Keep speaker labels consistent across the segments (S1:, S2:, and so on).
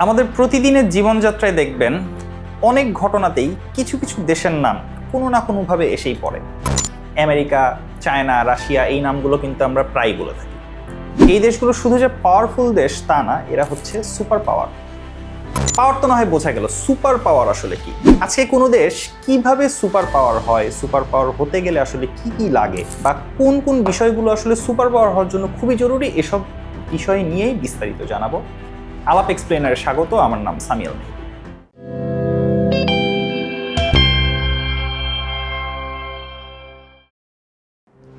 S1: আমাদের প্রতিদিনের জীবনযাত্রায় দেখবেন অনেক ঘটনাতেই কিছু কিছু দেশের নাম কোনো না কোনোভাবে এসেই পড়ে। আমেরিকা, চায়না, রাশিয়া এই নামগুলো কিন্তু আমরা প্রায় বলে থাকি। এই দেশগুলো শুধু যে পাওয়ারফুল দেশ তা না, এরা হচ্ছে সুপার পাওয়ার। পাওয়ার তো না হয় বোঝা গেল, সুপার পাওয়ার আসলে কি? আজকে কোনো দেশ কিভাবে সুপার পাওয়ার হয়, সুপার পাওয়ার হতে গেলে আসলে কি কি লাগে, বা কোন কোন বিষয়গুলো আসলে সুপার পাওয়ার হওয়ার জন্য খুবই জরুরি, এসব বিষয় নিয়েই বিস্তারিত জানাবো। আলাপ এক্সপ্লেনারে স্বাগত। আমার নাম সামিয়াল।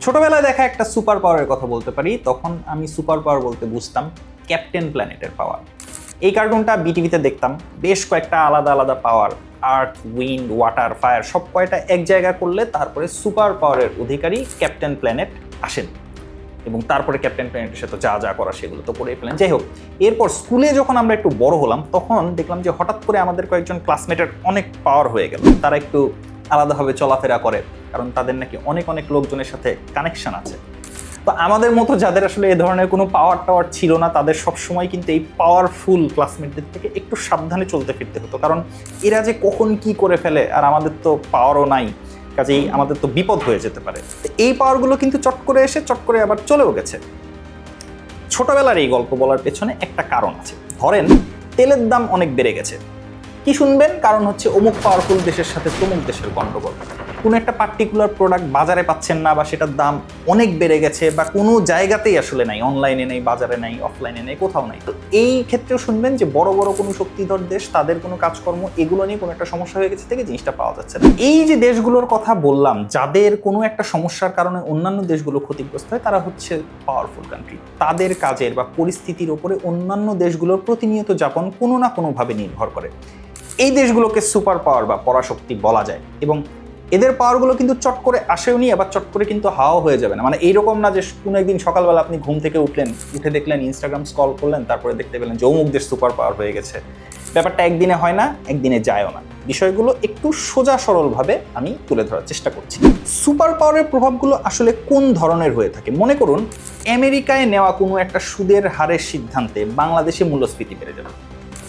S1: ছোটবেলায় দেখা একটা সুপার পাওয়ারের কথা বলতে পারি। তখন আমি সুপার পাওয়ার বলতে বুঝতাম ক্যাপ্টেন প্ল্যানেটের পাওয়ার। এই কার্টুনটা বিটিভিতে দেখতাম। বেশ কয়েকটা আলাদা আলাদা পাওয়ার, আর্থ, উইন্ড, ওয়াটার, ফায়ার সব কয়টা এক জায়গা করলে তারপরে সুপার পাওয়ারের অধিকারী ক্যাপ্টেন প্ল্যানেট আসেন, এবং তারপরে ক্যাপ্টেন প্ল্যানেটের সাথে যা যা করা সেগুলো তো করেই ফেলেন। যাই হোক, এরপর স্কুলে যখন আমরা একটু বড় হলাম তখন দেখলাম যে হঠাৎ করে আমাদের কয়েকজন ক্লাসমেটের অনেক পাওয়ার হয়ে গেল। তারা একটু আলাদাভাবে চলাফেরা করে, কারণ তাদের নাকি অনেক অনেক লোকজনের সাথে কানেকশন আছে। তো আমাদের মতো যাদের আসলে এ ধরনের কোনো পাওয়ার টাওয়ার ছিল না, তাদের সবসময় কিন্তু এই পাওয়ারফুল ক্লাসমেটদের থেকে একটু সাবধানে চলতে ফিরতে হতো, কারণ এরা যে কখন কি করে ফেলে, আর আমাদের তো পাওয়ারও নাই, কাজেই আমাদের তো বিপদ হয়ে যেতে পারে। এই পাওয়ারগুলো কিন্তু চট করে এসে চট করে আবার চলেও গেছে। ছোটবেলার এই গল্প বলার পেছনে একটা কারণ আছে। ধরেন তেলের দাম অনেক বেড়ে গেছে, কি শুনবেন? কারণ হচ্ছে অমুক পাওয়ারফুল দেশের সাথে তমুক দেশের গন্ডগোল। কোনো একটা পার্টিকুলার প্রোডাক্ট বাজারে পাচ্ছেন না, বা সেটার দাম অনেক বেড়ে গেছে, বা কোনো জায়গাতেই আসলে নাই, অনলাইনে নেই, বাজারে নাই, অফলাইনে নেই, কোথাও নাই। তো এই ক্ষেত্রেও শুনবেন যে বড় বড় কোনো শক্তিধর দেশ, তাদের কোনো কাজকর্ম এগুলো নিয়ে কোনো একটা সমস্যা হয়ে গেছে থেকে জিনিসটা পাওয়া যাচ্ছে না। এই যে দেশগুলোর কথা বললাম, যাদের কোনো একটা সমস্যার কারণে অন্যান্য দেশগুলো ক্ষতিগ্রস্ত হয়, তারা হচ্ছে পাওয়ারফুল কান্ট্রি। তাদের কাজের বা পরিস্থিতির ওপরে অন্যান্য দেশগুলোর প্রতিনিয়ত যাপন কোনো না কোনোভাবে নির্ভর করে। এই দেশগুলোকে সুপার পাওয়ার বা পরাশক্তি বলা যায়, এবং এদের পাওয়ারগুলো কিন্তু চট করে আসেও নি, আবার চট করে কিন্তু হাওয়া হয়ে যাবে না। মানে এইরকম না যে কোনো একদিন সকালবেলা আপনি ঘুম থেকে উঠলেন, উঠে দেখলেন ইনস্টাগ্রাম স্ক্রল করলেন, তারপরে দেখতে পেলেন যে অমুক দেশ সুপার পাওয়ার হয়ে গেছে। ব্যাপারটা একদিনে হয় না, একদিনে যায়ও না। বিষয়গুলো একটু সোজা সরলভাবে আমি তুলে ধরার চেষ্টা করছি। সুপার পাওয়ারের প্রভাবগুলো আসলে কোন ধরনের হয়ে থাকে? মনে করুন আমেরিকায় নেওয়া কোনো একটা সুদের হারের সিদ্ধান্তে বাংলাদেশে মূল্যস্ফীতি বেড়ে যাবে,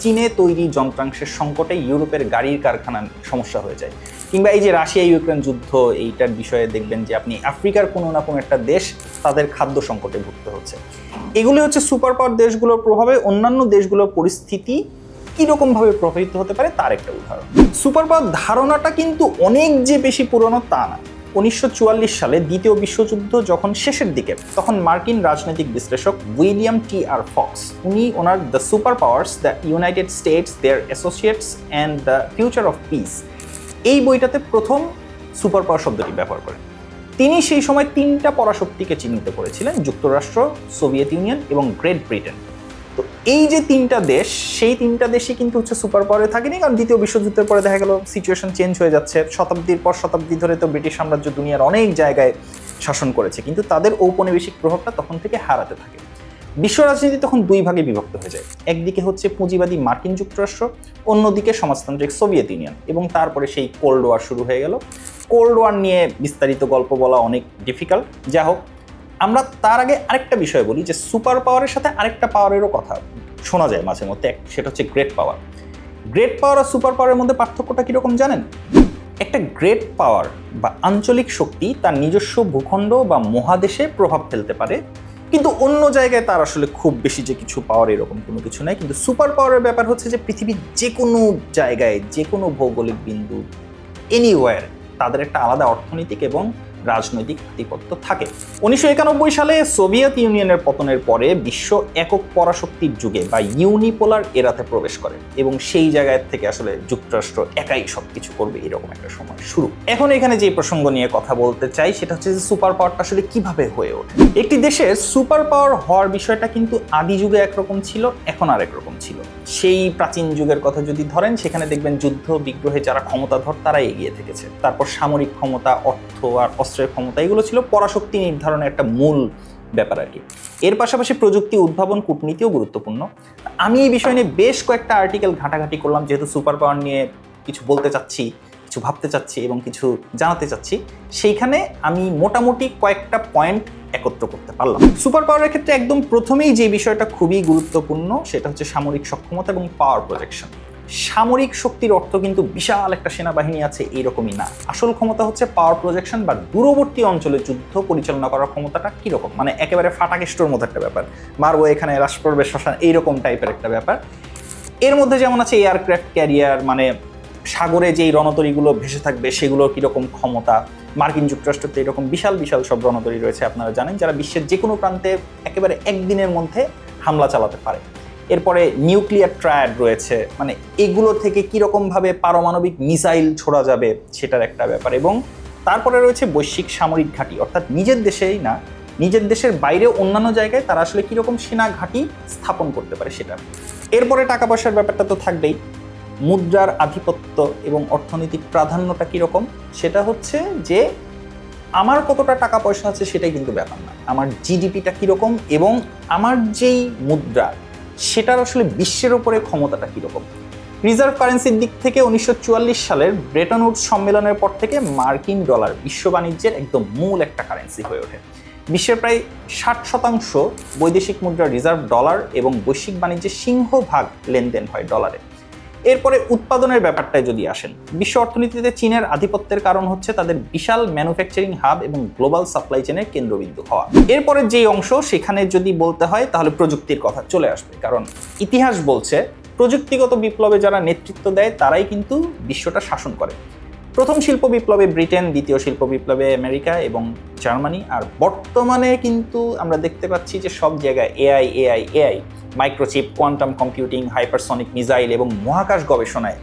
S1: চীনে তৈরি যন্ত্রাংশের সংকটে ইউরোপের গাড়ির কারখানার সমস্যা হয়ে যায়, কিংবা এই যে রাশিয়া ইউক্রেন যুদ্ধ, এইটার বিষয়ে দেখবেন যে আপনি আফ্রিকার কোনো না কোনো একটা দেশ তাদের খাদ্য সংকটে ভুগতে হচ্ছে। এগুলি হচ্ছে সুপার পাওয়ার দেশগুলোর প্রভাবে অন্যান্য দেশগুলোর পরিস্থিতি কীরকমভাবে প্রভাবিত হতে পারে তার একটা উদাহরণ। সুপার পাওয়ার ধারণাটা কিন্তু অনেক যে বেশি পুরনো তা না। 1944 সালে দ্বিতীয় বিশ্বযুদ্ধ যখন শেষের দিকে, তখন মার্কিন রাজনৈতিক বিশ্লেষক উইলিয়াম টি আর ফক্স, উনি ওনার the super powers, the United States, their associates and the future of peace, এই বইটাতে প্রথম সুপার পাওয়ার শব্দটি ব্যবহার করেন। তিনি সেই সময় তিনটা পরাশক্তিকে চিহ্নিত করেছিলেন: যুক্তরাষ্ট্র, সোভিয়েত ইউনিয়ন এবং গ্রেট ব্রিটেন। তো এই যে তিনটা দেশ, সেই তিনটা দেশই কিন্তু হচ্ছে সুপার পাওয়ারে থাকেনি, কারণ দ্বিতীয় বিশ্বযুদ্ধের পরে দেখা গেল সিচুয়েশন চেঞ্জ হয়ে যাচ্ছে। শতাব্দীর পর শতাব্দী ধরে তো ব্রিটিশ সাম্রাজ্য দুনিয়ার অনেক জায়গায় শাসন করেছে, কিন্তু তাদের ঔপনিবেশিক প্রভাবটা তখন থেকে হারাতে থাকে। বিশ্ব রাজনীতি তখন দুই ভাগে বিভক্ত হয়ে যায়। একদিকে হচ্ছে পুঁজিবাদী মার্কিন যুক্তরাষ্ট্র, অন্যদিকে সমাজতান্ত্রিক সোভিয়েত ইউনিয়ন, এবং তারপরে সেই কোল্ড ওয়ার শুরু হয়ে গেল। কোল্ড ওয়ার নিয়ে বিস্তারিত গল্প বলা অনেক ডিফিকাল্ট। যা হোক, আমরা তার আগে আরেকটা বিষয় বলি যে সুপার পাওয়ারের সাথে আরেকটা পাওয়ারেরও কথা শোনা যায় মাঝে মধ্যে, সেটা হচ্ছে গ্রেট পাওয়ার। গ্রেট পাওয়ার আর সুপার পাওয়ারের মধ্যে পার্থক্যটা কীরকম জানেন? একটা গ্রেট পাওয়ার বা আঞ্চলিক শক্তি তার নিজস্ব ভূখণ্ড বা মহাদেশে প্রভাব ফেলতে পারে, কিন্তু অন্য জায়গায় তার আসলে খুব বেশি যে কিছু পাওয়ার এরকম কোনো কিছু নাই। কিন্তু সুপার পাওয়ারের ব্যাপার হচ্ছে যে পৃথিবীর যে কোনো জায়গায়, যে কোনো ভৌগোলিক বিন্দু, এনিওয়্যার, তাদের একটা আলাদা অর্থনৈতিক এবং রাজনৈতিক আধিপত্য থাকে। 1991 সালে সোভিয়েত ইউনিয়নের পতনের পরে বিশ্ব একক পরাশক্তির যুগে বা ইউনিপোলার এরাতে প্রবেশ করে, এবং সেই জায়গায় থেকে আসলে যুক্তরাষ্ট্র একাই সবকিছু করবে এরকম একটা সময় শুরু। এখন এখানে যে প্রসঙ্গ নিয়ে কথা বলতে চাই সেটা হচ্ছে যে সুপার পাওয়ারটা আসলে কিভাবে হয়ে ওঠে। একটি দেশের সুপার পাওয়ার হওয়ার বিষয়টা কিন্তু আদি যুগে একরকম ছিল, এখন আরেক রকম ছিল। সেই প্রাচীন যুগের কথা যদি ধরেন, সেখানে দেখবেন যুদ্ধ বিগ্রহে যারা ক্ষমতাধর তারা এগিয়ে থেকেছে। তারপর সামরিক ক্ষমতা, অর্থ আর অস্ত্রের ক্ষমতা, এগুলো ছিল পরাশক্তি নির্ধারণের একটা মূল ব্যাপার আর কি। এর পাশাপাশি প্রযুক্তি উদ্ভাবন, কূটনীতিও গুরুত্বপূর্ণ। আমি এই বিষয় নিয়ে বেশ কয়েকটা আর্টিকেল ঘাটাঘাটি করলাম, যেহেতু সুপার পাওয়ার নিয়ে কিছু বলতে চাচ্ছি, কিছু ভাবতে চাচ্ছি এবং কিছু জানাতে চাচ্ছি, সেইখানে আমি মোটামুটি কয়েকটা পয়েন্ট একত্র করতে পারলাম। সুপার পাওয়ারের ক্ষেত্রে একদম প্রথমেই যে বিষয়টা খুবই গুরুত্বপূর্ণ সেটা হচ্ছে সামরিক সক্ষমতা এবং পাওয়ার প্রজেকশন। সামরিক শক্তির অর্থ কিন্তু বিশাল একটা সেনাবাহিনী আছে এইরকমই না। আসল ক্ষমতা হচ্ছে পাওয়ার প্রজেকশন বা দূরবর্তী অঞ্চলে যুদ্ধ পরিচালনা করার ক্ষমতাটা কিরকম, মানে একেবারে ফাটাকেষ্টর মতো একটা ব্যাপার, মারবো এখানে রাশ পড়বে শ্মশান, এইরকম টাইপের একটা ব্যাপার। এর মধ্যে যেমন আছে এয়ারক্রাফট ক্যারিয়ার, মানে সাগরে যেই রণতরীগুলো ভেসে থাকবে সেগুলোর কীরকম ক্ষমতা। মার্কিন যুক্তরাষ্ট্রতে এরকম বিশাল বিশাল সব রণতরী রয়েছে, আপনারা জানেন, যারা বিশ্বের যে কোনো প্রান্তে একেবারে একদিনের মধ্যে হামলা চালাতে পারে। এরপরে নিউক্লিয়ার ট্রায়াড রয়েছে, মানে এগুলো থেকে কীরকমভাবে পারমাণবিক মিসাইল ছোড়া যাবে সেটার একটা ব্যাপার। এবং তারপরে রয়েছে বৈশ্বিক সামরিক ঘাঁটি, অর্থাৎ নিজের দেশেই না, নিজের দেশের বাইরেও অন্যান্য জায়গায় তারা আসলে কীরকম সেনা ঘাঁটি স্থাপন করতে পারে সেটা। এরপরে টাকা পয়সার ব্যাপারটা তো থাকবেই। মুদ্রার আধিপত্য এবং অর্থনৈতিক প্রাধান্যটা কীরকম, সেটা হচ্ছে যে আমার কতটা টাকা পয়সা আছে সেটাই কিন্তু ব্যাপার না, আমার জিডিপিটা কীরকম এবং আমার যেই মুদ্রা সেটার আসলে বিশ্বের ওপরে ক্ষমতাটা কীরকম। রিজার্ভ কারেন্সির দিক থেকে 1944 সালের ব্রেটন উডস সম্মেলনের পর থেকে মার্কিন ডলার বিশ্ব বাণিজ্যের একদম মূল একটা কারেন্সি হয়ে ওঠে। বিশ্বের প্রায় 60% বৈদেশিক মুদ্রা রিজার্ভ ডলার এবং বৈশ্বিক বাণিজ্যের সিংহভাগ লেনদেন হয় ডলারে। এরপরে উৎপাদনের ব্যাপারটায় যদি আসেন, বিশ্ব অর্থনীতিতে চীনের আধিপত্যের কারণ হচ্ছে তাদের বিশাল ম্যানুফ্যাকচারিং হাব এবং গ্লোবাল সাপ্লাই চেনের কেন্দ্রবিন্দু হওয়া। এরপরে যেই অংশ সেখানে যদি বলতে হয় তাহলে প্রযুক্তির কথা চলে আসবে, কারণ ইতিহাস বলছে প্রযুক্তিগত বিপ্লবে যারা নেতৃত্ব দেয় তারাই কিন্তু বিশ্বটা শাসন করে। প্রথম শিল্প বিপ্লবে ব্রিটেন, দ্বিতীয় শিল্প বিপ্লবে আমেরিকা এবং জার্মানি, আর বর্তমানে কিন্তু আমরা দেখতে পাচ্ছি যে সব জায়গায় AI AI AI, microchip, quantum computing, hypersonic missile এবং মহাকাশ গবেষণায়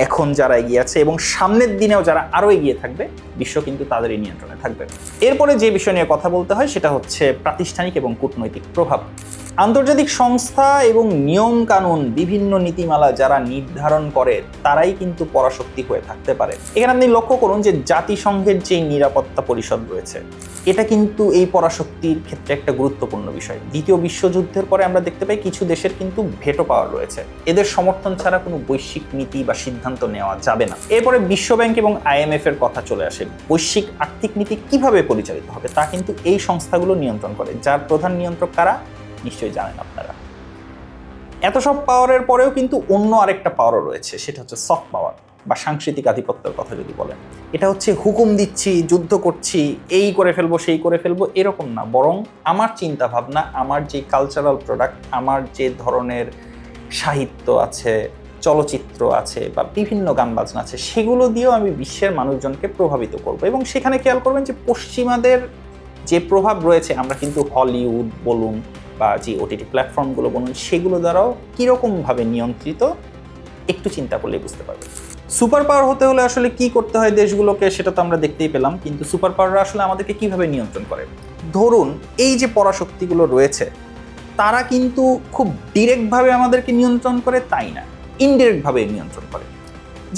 S1: এখন যারা এগিয়ে আছে এবং সামনের দিনেও যারা আরও এগিয়ে থাকবে, বিশ্ব কিন্তু তাদেরই নিয়ন্ত্রণে থাকবে। এরপরে যে বিষয় নিয়ে কথা বলতে হয় সেটা হচ্ছে প্রাতিষ্ঠানিক এবং কূটনৈতিক প্রভাব। আন্তর্জাতিক সংস্থা এবং নিয়ম কানুন, বিভিন্ন নীতিমালা যারা নির্ধারণ করে তারাই কিন্তু পরাশক্তি হয়ে থাকতে পারে। এখানে আপনি লক্ষ্য করুন যে জাতিসংঘের যে নিরাপত্তা পরিষদ রয়েছে এটা কিন্তু এই পরাশক্তির ক্ষেত্রে একটা গুরুত্বপূর্ণ বিষয়। দ্বিতীয় বিশ্বযুদ্ধের পরে আমরা দেখতে পাই কিছু দেশের কিন্তু ভেটো পাওয়ার রয়েছে, এদের সমর্থন ছাড়া কোনো বৈশ্বিক নীতি বা সিদ্ধান্ত নেওয়া যাবে না। এরপরে বিশ্বব্যাংক এবং IMF এর কথা চলে আসে। বৈশ্বিক আর্থিক নীতি কিভাবে পরিচালিত হবে তা কিন্তু এই সংস্থাগুলো নিয়ন্ত্রণ করে, যার প্রধান নিয়ন্ত্রক কারা নিশ্চয়ই জানেন আপনারা। এত সব পাওয়ারের পরেও কিন্তু অন্য আরেকটা পাওয়ারও রয়েছে, সেটা হচ্ছে সফট পাওয়ার বা সাংস্কৃতিক আধিপত্যের কথা যদি বলেন। এটা হচ্ছে হুকুম দিচ্ছি, যুদ্ধ করছি, এই করে ফেলবো সেই করে ফেলবো এরকম না, বরং আমার চিন্তা ভাবনা, আমার যে কালচারাল প্রোডাক্ট, আমার যে ধরনের সাহিত্য আছে, চলচ্চিত্র আছে বা বিভিন্ন গান বাজনা আছে, সেগুলো দিয়েও আমি বিশ্বের মানুষজনকে প্রভাবিত করব। এবং সেখানে খেয়াল করবেন যে পশ্চিমাদের যে প্রভাব রয়েছে, আমরা কিন্তু হলিউড বলুন বা যে OTT প্ল্যাটফর্মগুলো বলুন সেগুলো দ্বারাও কীরকমভাবে নিয়ন্ত্রিত একটু চিন্তা করলে বুঝতে পারবেন। সুপার পাওয়ার হতে হলে আসলে কি করতে হয় দেশগুলোকে সেটা তো আমরা দেখতেই পেলাম, কিন্তু সুপার পাওয়াররা আসলে আমাদেরকে কিভাবে নিয়ন্ত্রণ করে। ধরুন এই যে পরাশক্তিগুলো রয়েছে তারা কিন্তু খুব ডিরেক্টভাবে আমাদেরকে নিয়ন্ত্রণ করে তাই না, ইনডিরেক্টভাবে নিয়ন্ত্রণ করে।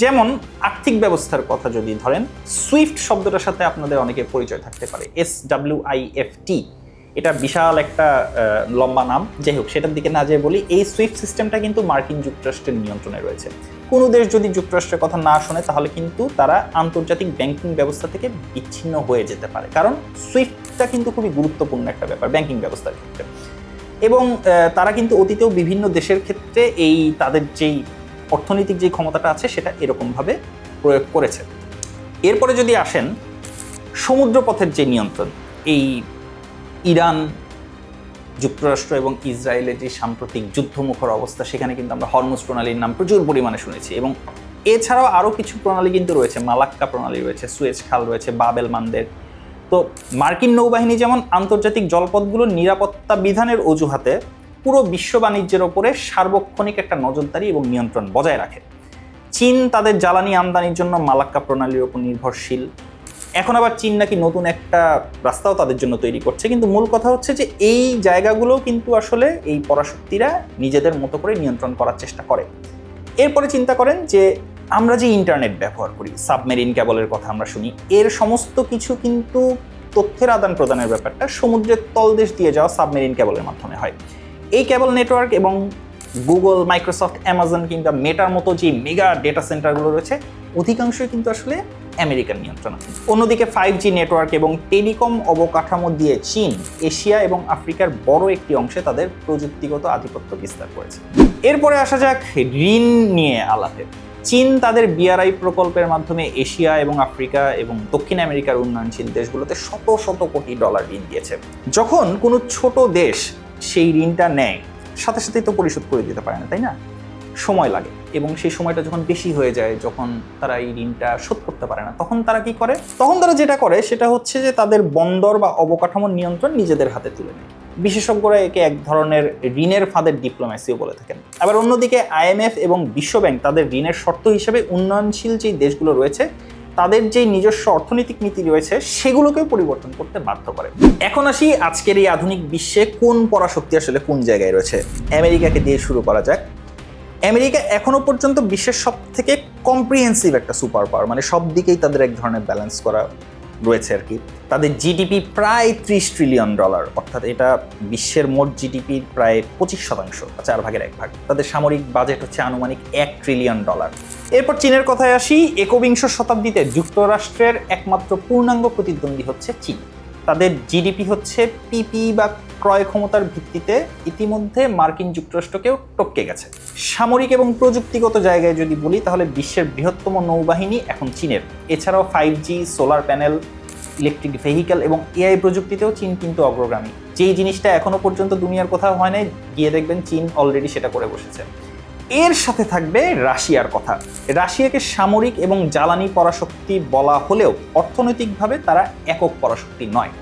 S1: যেমন আর্থিক ব্যবস্থার কথা যদি ধরেন, সুইফট শব্দটার সাথে আপনাদের অনেকের পরিচয় থাকতে পারে, SWIFT, এটা বিশাল একটা লম্বা নাম, যাই হোক সেটার দিকে না যেয়ে বলি, এই সুইফট সিস্টেমটা কিন্তু মার্কিন যুক্তরাষ্ট্রের নিয়ন্ত্রণে রয়েছে। কোনো দেশ যদি যুক্তরাষ্ট্রের কথা না শোনে তাহলে কিন্তু তারা আন্তর্জাতিক ব্যাংকিং ব্যবস্থা থেকে বিচ্ছিন্ন হয়ে যেতে পারে, কারণ সুইফটটা কিন্তু খুবই গুরুত্বপূর্ণ একটা ব্যাপার ব্যাংকিং ব্যবস্থার ক্ষেত্রে। এবং তারা কিন্তু অতীতেও বিভিন্ন দেশের ক্ষেত্রে এই তাদের যেই অর্থনৈতিক যে ক্ষমতাটা আছে সেটা এরকমভাবে প্রয়োগ করেছে। এরপরে যদি আসেন সমুদ্রপথের যে নিয়ন্ত্রণ, এই ইরান, যুক্তরাষ্ট্র এবং ইসরায়েলের যে সাম্প্রতিক যুদ্ধমুখর অবস্থা, সেখানে কিন্তু আমরা হরমুজ প্রণালীর নাম প্রচুর পরিমাণে শুনেছি। এবং এছাড়াও আরও কিছু প্রণালী কিন্তু রয়েছে, মালাক্কা প্রণালী রয়েছে, সুয়েজ খাল রয়েছে, বাবেল মানদের। তো মার্কিন নৌবাহিনী যেমন আন্তর্জাতিক জলপথগুলোর নিরাপত্তা বিধানের অজুহাতে পুরো বিশ্ব বাণিজ্যের ওপরে সার্বক্ষণিক একটা নজরদারি এবং নিয়ন্ত্রণ বজায় রাখে। চীন তাদের জ্বালানি আমদানির জন্য মালাক্কা প্রণালীর উপর নির্ভরশীল। এখন আবার চীন নাকি নতুন একটা রাস্তাও তাদের জন্য তৈরি করছে, কিন্তু মূল কথা হচ্ছে যে এই জায়গাগুলো কিন্তু আসলে এই পরাশক্তিরা নিজেদের মতো করে নিয়ন্ত্রণ করার চেষ্টা করে। এরপরে চিন্তা করেন যে আমরা যে ইন্টারনেট ব্যবহার করি, সাবমেরিন ক্যাবলের কথা আমরা শুনি, এর সমস্ত কিছু কিন্তু তথ্যের আদান প্রদানের ব্যাপারটা সমুদ্রের তলদেশ দিয়ে যাওয়া সাবমেরিন ক্যাবলের মাধ্যমে হয়। এই ক্যাবল নেটওয়ার্ক এবং গুগল, মাইক্রোসফট, অ্যামাজন কিংবা মেটার মতো যে মেগা ডেটা সেন্টারগুলো রয়েছে অধিকাংশই কিন্তু আসলে আমেরিকার নিয়ন্ত্রণ। অন্যদিকে 5G নেটওয়ার্ক এবং টেলিকম অবকাঠামো দিয়ে চীন এশিয়া এবং আফ্রিকার বড় একটি অংশে তাদের প্রযুক্তিগত আধিপত্য বিস্তার করেছে। এরপরে আসা যাক ঋণ নিয়ে আলাপে। চীন তাদের বিআরআই প্রকল্পের মাধ্যমে এশিয়া এবং আফ্রিকা এবং দক্ষিণ আমেরিকার উন্নয়নশীল দেশগুলোতে শত শত কোটি ডলার ঋণ দিয়েছে। যখন কোনো ছোট দেশ সেই ঋণটা নেয় সাথে সাথেই তো পরিশোধ করে দিতে পারে না, তাই না? সময় লাগে, এবং সেই সময়টা যখন বেশি হয়ে যায়, যখন তারা এই ঋণটা শোধ করতে পারে না, তখন তারা কি করে? তখন তারা যেটা করে সেটা হচ্ছে যে তাদের বন্দর বা অবকাঠামোর নিয়ন্ত্রণ নিজেদের হাতে তুলে নেয়। বিশেষজ্ঞরা একে এক ধরনের ঋণের ফাঁদের ডিপ্লোম্যাসিও বলে থাকেন। আবার অন্যদিকে আইএমএফ এবং বিশ্বব্যাংক তাদের ঋণের শর্ত হিসেবে উন্নয়নশীল যেই দেশগুলো রয়েছে তাদের যে নিজস্ব অর্থনৈতিক নীতি রয়েছে সেগুলোকেও পরিবর্তন করতে বাধ্য করে। এখন আসি আজকের এই আধুনিক বিশ্বে কোন পরাশক্তি আসলে কোন জায়গায় রয়েছে। আমেরিকাকে দিয়ে শুরু করা যাক। আমেরিকা এখনো পর্যন্ত বিশ্বের সব থেকে কম্প্রিহেন্সিভ একটা সুপার পাওয়ার, মানে সব দিকেই তাদের এক ধরনের ব্যালেন্স করা রয়েছে আর কি। তাদের জিডিপি প্রায় $30 ট্রিলিয়ন, অর্থাৎ এটা বিশ্বের মোট জিডিপির প্রায় 25%, 4 ভাগের 1 ভাগ। তাদের সামরিক বাজেট হচ্ছে আনুমানিক $1 ট্রিলিয়ন। এরপর চীনের কথায় আসি। একবিংশ শতাব্দীতে যুক্তরাষ্ট্রের একমাত্র পূর্ণাঙ্গ প্রতিদ্বন্দ্বী হচ্ছে চীন। তাদের জিডিপি হচ্ছে পিপি বা ক্রয় ক্ষমতার ভিত্তিতে ইতিমধ্যে মার্কিন যুক্তরাষ্ট্রকেও টপকে গেছে। সামরিক এবং প্রযুক্তিগত জায়গায় যদি বলি তাহলে বিশ্বের বৃহত্তম নৌবাহিনী এখন চীনের। এছাড়াও 5G, solar panel, electric vehicle এবং এআই প্রযুক্তিতেও চীন কিন্তু অগ্রগামী। যেই জিনিসটা এখনো পর্যন্ত দুনিয়ার কোথাও হয় নাই, গিয়ে দেখবেন চীন অলরেডি সেটা করে বসেছে। এর সাথে থাকবে রাশিয়ার কথা। রাশিয়াকে সামরিক এবং জ্বালানি পরাশক্তি বলা হলেও অর্থনৈতিকভাবে তারা একক পরাশক্তি নয়।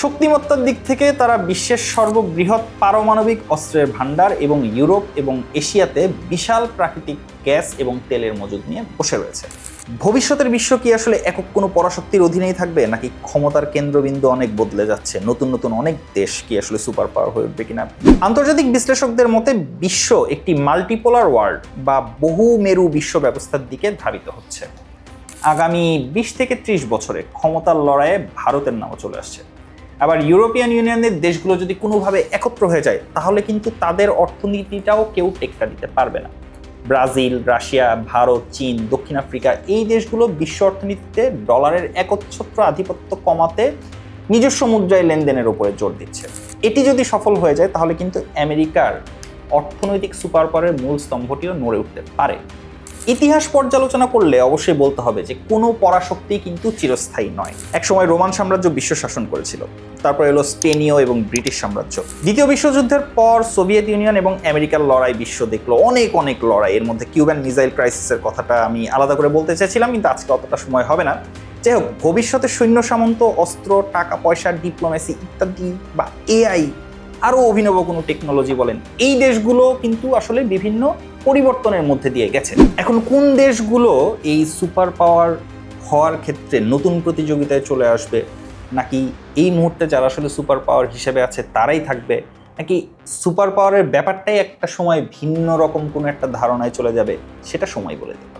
S1: শক্তিমত্তার দিক থেকে তারা বিশ্বের সর্ববৃহৎ পারমাণবিক অস্ত্রের ভান্ডার এবং ইউরোপ এবং এশিয়াতে বিশাল প্রাকৃতিক গ্যাস এবং তেলের মজুদ নিয়ে বসে রয়েছে। ভবিষ্যতের বিশ্ব কি আসলে একক কোনো পরাশক্তির অধীনেই থাকবে, নাকি ক্ষমতার কেন্দ্রবিন্দু অনেক বদলে যাচ্ছে? নতুন নতুন অনেক দেশ কি আসলে সুপার পাওয়ার হয়ে উঠবে কিনা? আন্তর্জাতিক বিশ্লেষকদের মতে বিশ্ব একটি মাল্টিপোলার ওয়ার্ল্ড বা বহু মেরু বিশ্ব ব্যবস্থার দিকে ধাবিত হচ্ছে। আগামী 20 থেকে 30 বছরে ক্ষমতার লড়াইয়ে ভারতের নামও চলে আসছে। আবার ইউরোপিয়ান ইউনিয়নের দেশগুলো যদি কোনোভাবে একত্র হয়ে যায় তাহলে কিন্তু তাদের অর্থনীতিটাও কেউ টেক্কা দিতে পারবে না। ব্রাজিল, রাশিয়া, ভারত, চীন, দক্ষিণ আফ্রিকা এই দেশগুলো বিশ্ব অর্থনীতিতে ডলারের একচ্ছত্র আধিপত্য কমাতে নিজস্ব মুদ্রায় লেনদেনের উপরে জোর দিচ্ছে। এটি যদি সফল হয়ে যায় তাহলে কিন্তু আমেরিকার অর্থনৈতিক সুপার পাওয়ারের মূল স্তম্ভটিও নড়ে উঠতে পারে। ইতিহাস পর্যালোচনা করলে অবশ্যই বলতে হবে যে কোনো পরাশক্তি কিন্তু চিরস্থায়ী নয়। একসময় রোমান সাম্রাজ্য বিশ্ব শাসন করেছিল, তারপর এলো স্পেনীয় এবং ব্রিটিশ সাম্রাজ্য। দ্বিতীয় বিশ্বযুদ্ধের পর সোভিয়েত ইউনিয়ন এবং আমেরিকার লড়াই বিশ্ব দেখলো অনেক লড়াই। এর মধ্যে কিউবান মিসাইল ক্রাইসিসের কথাটা আমি আলাদা করে বলতে চাইছিলাম, কিন্তু আজকে অতটা সময় হবে না। যাই হোক, ভবিষ্যতে সৈন্য সামন্ত, অস্ত্র, টাকা পয়সা, ডিপ্লোমেসি ইত্যাদি বা এআই, আরও অভিনব কোনো টেকনোলজি বলেন, এই দেশগুলো কিন্তু আসলে বিভিন্ন পরিবর্তনের মধ্যে দিয়ে গেছে। এখন কোন দেশগুলো এই সুপার পাওয়ার হওয়ার ক্ষেত্রে নতুন প্রতিযোগিতায় চলে আসবে, নাকি এই মুহূর্তে যারা আসলে সুপার পাওয়ার হিসেবে আছে তারাই থাকবে, নাকি সুপার পাওয়ারের ব্যাপারটাই একটা সময় ভিন্ন রকম কোনো একটা ধারণায় চলে যাবে, সেটা সময় বলে দেবে।